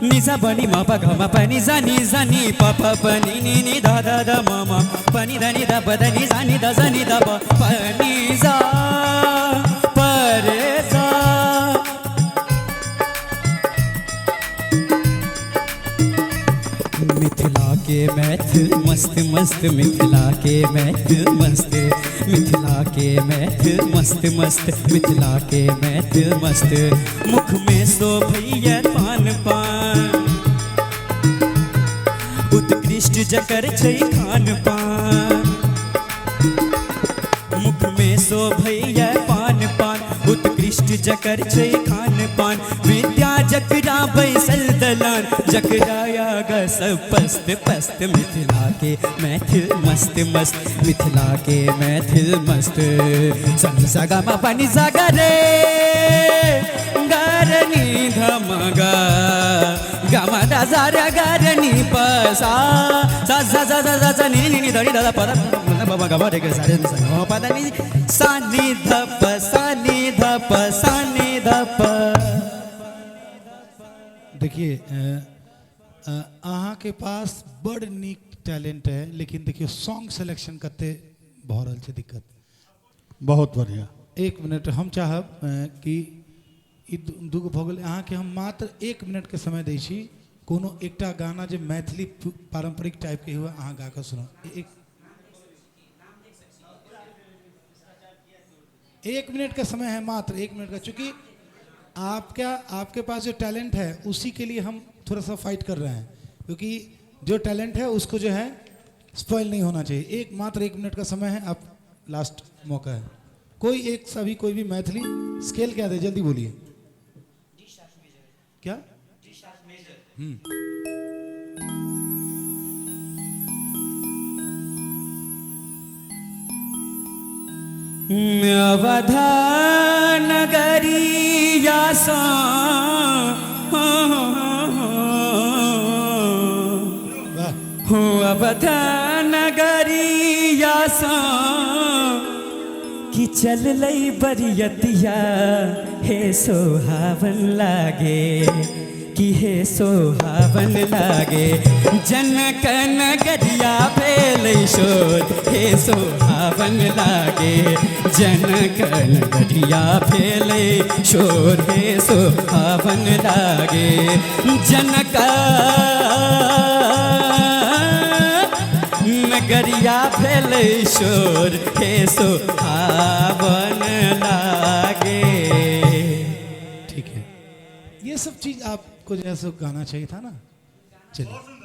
निसा बनी मा पा ग मा पा नि सा नि पा पा प नि नि धा धा धा मा मा प नि धा नि धा प धा नि सा नि धा प नि सा प रे सा। मिथिला के मैथिल मस्त मस्त, मिथिला के मैथिल मस्त, मिथिला के मैथिल मस्त मस्त, मिथिला के मैथिल मस्त। मुख में शोभैया पान पान, उत्कृष्ट जकर छै खान पान। मुख में शोभैया पान पान, उत्कृष्ट जकर छै खान पान। विद्या जकरा बैसल दलान, जकरा आगा सब पस्त पस्त। मिथिला के मैथिल मस्त मस्त, मिथिला के मैथिल मस्त। सनि सा गा मा पा नि सा गा रे गा रे नि धा मा गा गा मा दा सा रे गा रे नि प सा सा सा सा सा सा नि नि धा नि धा प दा ब गा मा रे गा सा रे सा गा प दा नि सा नि धा प सा नि धा प सा नि धा प। देखिए अहाँ के पास बड़ नीक टैलेंट है, लेकिन देखिए सॉन्ग सिलेक्शन करते भऽ रहल छै दिक्कत। बहुत बढ़िया। एक मिनट हम चाहब कि ई दूगो भऽ गेल। अहाँ के हम मात्र 1 मिनट के समय दै छी। कोनो एकटा गाना जे मैथिली पारंपरिक टाइप के हुआ अहाँ गा कऽ सुनाउ। एक मिनट का समय है, मात्र 1 मिनट का। चूंकि आपके पास जो टैलेंट है उसी के लिए हम थोड़ा सा फाइट कर रहे हैं, क्योंकि जो टैलेंट है उसको जो है स्पॉइल नहीं होना चाहिए। मात्र 1 मिनट का समय है, आप लास्ट मौका है। कोई एक सभी कोई भी मैथिली स्केल क्या दे, जल्दी बोलिए। क्या? अवधा नगरिया सा हो, अवधा नगरिया सा कि चल लई बरियतिया हे सोहावन लागे, कि हे सोहावन लागे। जनक नगरिया भेल शोर हे सोहावन लागे, जनक नगरिया भेल शोर हे सोहावन लागे। जनक नगरिया भेल शोर हे सोहावन लागे। ठीक है, ये सब चीज़ आपको जैसे गाना चाहिए था ना। चलिए।